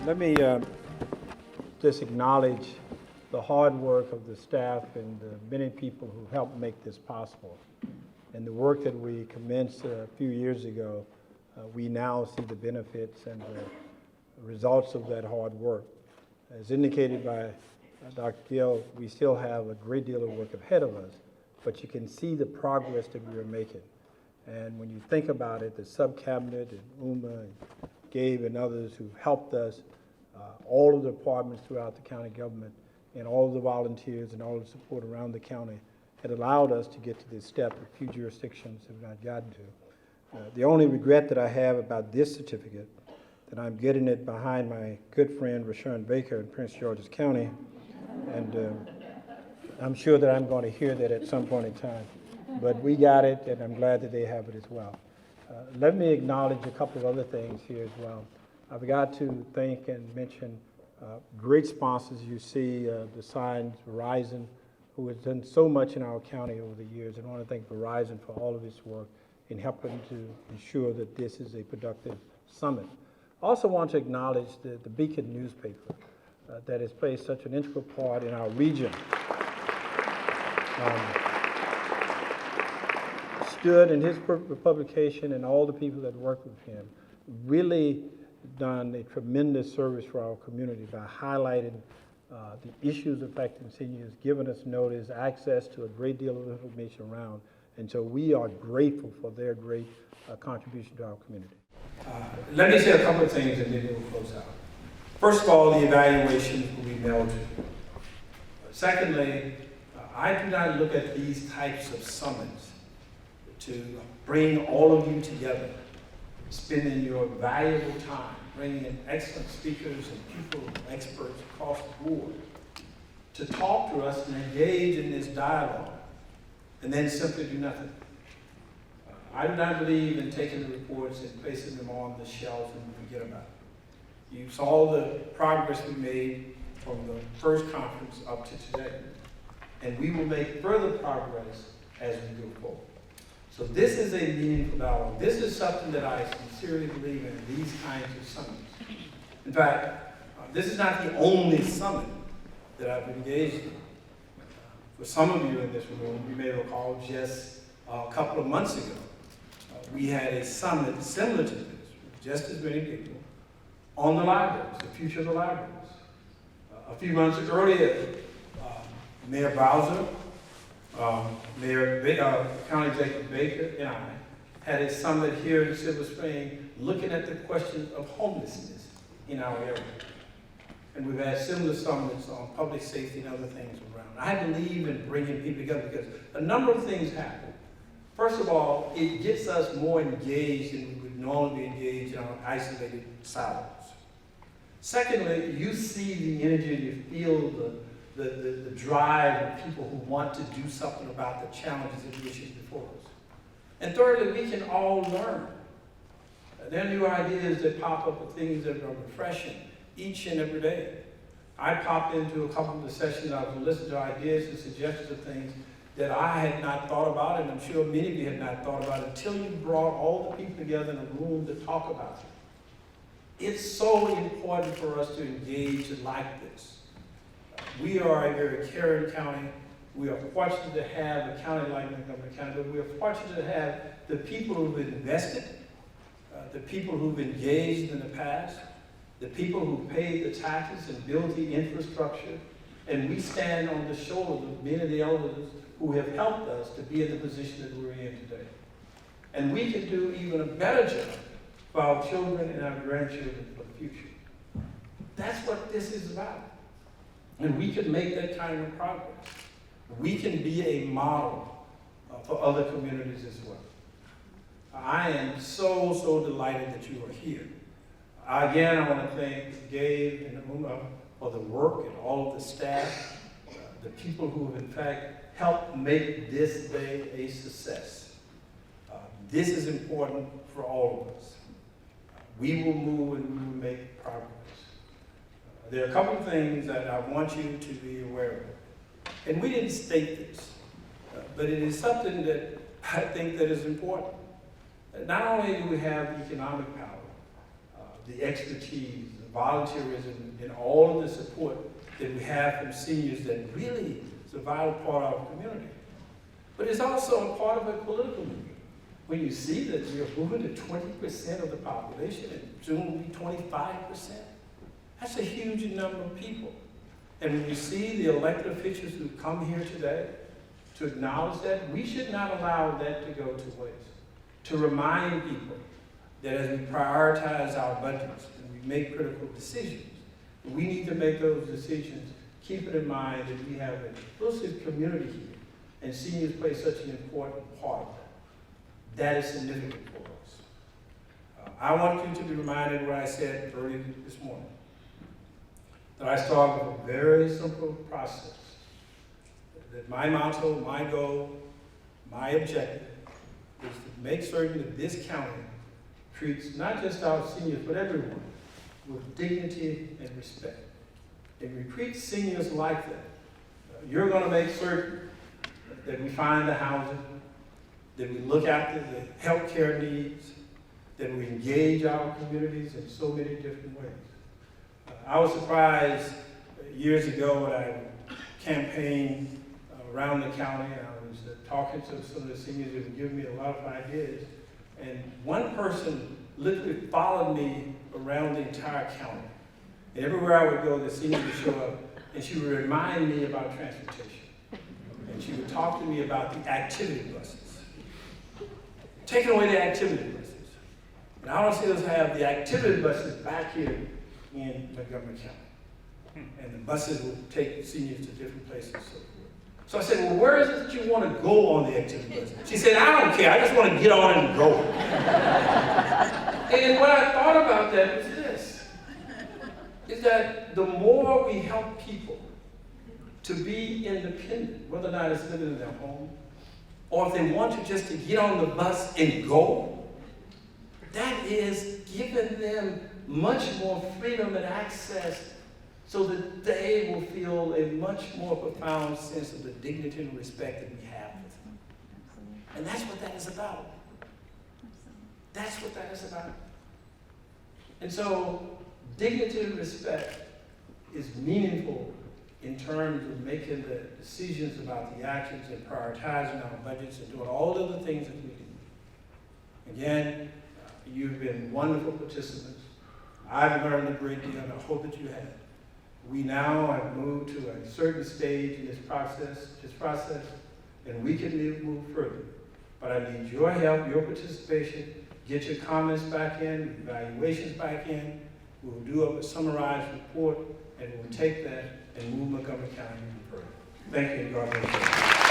Let me just acknowledge the hard work of the staff and the many people who helped make this possible. And the work that we commenced a few years ago, we now see the benefits and the results of that hard work. As indicated by Dr. Gill, we still have a great deal of work ahead of us, but you can see the progress that we are making. And when you think about it, the sub-cabinet and Uma and Gabe and others who helped us, all of the departments throughout the county government and all of the volunteers and all the support around the county had allowed us to get to this step that few jurisdictions have not gotten to. The only regret that I have about this certificate, that I'm getting it behind my good friend Rashawn Baker in Prince George's County, and I'm sure that I'm going to hear that at some point in time. But we got it, and I'm glad that they have it as well. Let me acknowledge a couple of other things here as well. I forgot to thank and mention great sponsors. You see the signs, Verizon, who has done so much in our county over the years. And I want to thank Verizon for all of its work in helping to ensure that this is a productive summit. I also want to acknowledge the Beacon newspaper that has played such an integral part in our region. Stood in his publication, and all the people that worked with him really done a tremendous service for our community by highlighting the issues affecting seniors, giving us notice, access to a great deal of information around. And so we are grateful for their great contribution to our community. Let me say a couple of things and then we'll close out. First of all, the evaluations will be mailed to you. Secondly, I do not look at these types of summits to bring all of you together, spending your valuable time, bringing in excellent speakers and people, experts across the board, to talk to us and engage in this dialogue, and then simply do nothing. I do not believe in taking the reports and placing them on the shelf and forget about it. You saw the progress we made from the first conference up to today, and we will make further progress as we go forward. So this is a meaningful dialogue. This is something that I sincerely believe in, these kinds of summits. In fact, this is not the only summit that I've engaged in. For some of you in this room, you may recall just a couple of months ago, we had a summit similar to this, with just as many people, on the libraries, the future of the libraries. A few months earlier, Mayor Bowser, County Executive Baker, and I had a summit here in Silver Spring looking at the question of homelessness in our area. And we've had similar summits on public safety and other things around. I believe in bringing people together because a number of things happen. First of all, it gets us more engaged than we would normally be engaged in our isolated silos. Secondly, you see the energy and you feel the drive of people who want to do something about the challenges and the issues before us. And thirdly, we can all learn. There are new ideas that pop up of things that are refreshing each and every day. I popped into a couple of the sessions, I was listening to ideas and suggestions of things that I had not thought about, and I'm sure many of you had not thought about until you brought all the people together in a room to talk about it. It's so important for us to engage like this. We are a very caring county. We are fortunate to have a county like Montgomery County, but we are fortunate to have the people who've invested, the people who've engaged in the past, the people who paid the taxes and built the infrastructure, and we stand on the shoulders of many of the elders who have helped us to be in the position that we're in today. And we can do even a better job for our children and our grandchildren for the future. That's what this is about. And we can make that kind of progress. We can be a model for other communities as well. I am so delighted that you are here. Again, I want to thank Gabe and Uma for the work and all of the staff, the people who have in fact helped make this day a success. This is important for all of us. We will move and we will make progress. There are a couple of things that I want you to be aware of. And we didn't state this, but it is something that I think that is important. Not only do we have economic power, the expertise, the volunteerism, and all of the support that we have from seniors that really is a vital part of our community. But it's also a part of a political movement. When you see that we are moving to 20% of the population and soon will be 25%, that's a huge number of people. And when you see the elected officials who come here today to acknowledge that, we should not allow that to go to waste. To remind people that as we prioritize our budgets and we make critical decisions, we need to make those decisions keeping in mind that we have an inclusive community here, and seniors play such an important part of that. That is significant for us. I want you to be reminded of what I said earlier this morning, that I start with a very simple process, that my motto, my goal, my objective is to make certain that this county treats not just our seniors, but everyone with dignity and respect. And we treat seniors like that. You're going to make certain that we find the housing, that we look after the health care needs, that we engage our communities in so many different ways. I was surprised years ago when I campaigned around the county, and I was talking to some of the seniors that were giving me a lot of ideas, and one person literally followed me around the entire county. And everywhere I would go, the senior would show up, and she would remind me about transportation. And she would talk to me about the activity buses. Taking away the activity buses. And I want to see us have the activity buses back here in Montgomery County. And the buses will take seniors to different places and so forth. So I said, well, where is it that you want to go on the activity bus? She said, I don't care, I just want to get on and go. And what I thought about that was this, is that the more we help people to be independent, whether or not it's living in their home, or if they want to just to get on the bus and go, that is giving them much more freedom and access so that they will feel a much more profound sense of the dignity and respect that we have with them. And that's what that is about. That's what that is about. And so, dignity and respect is meaningful in terms of making the decisions about the actions and prioritizing our budgets and doing all of the things that we do. Again, you've been wonderful participants. I've learned a great deal, and I hope that you have. We now have moved to a certain stage in this process, and we can move further. But I need your help, your participation. Get your comments back in, evaluations back in. We'll do a summarized report, and we'll take that and move Montgomery County even further. Thank you, and God bless you.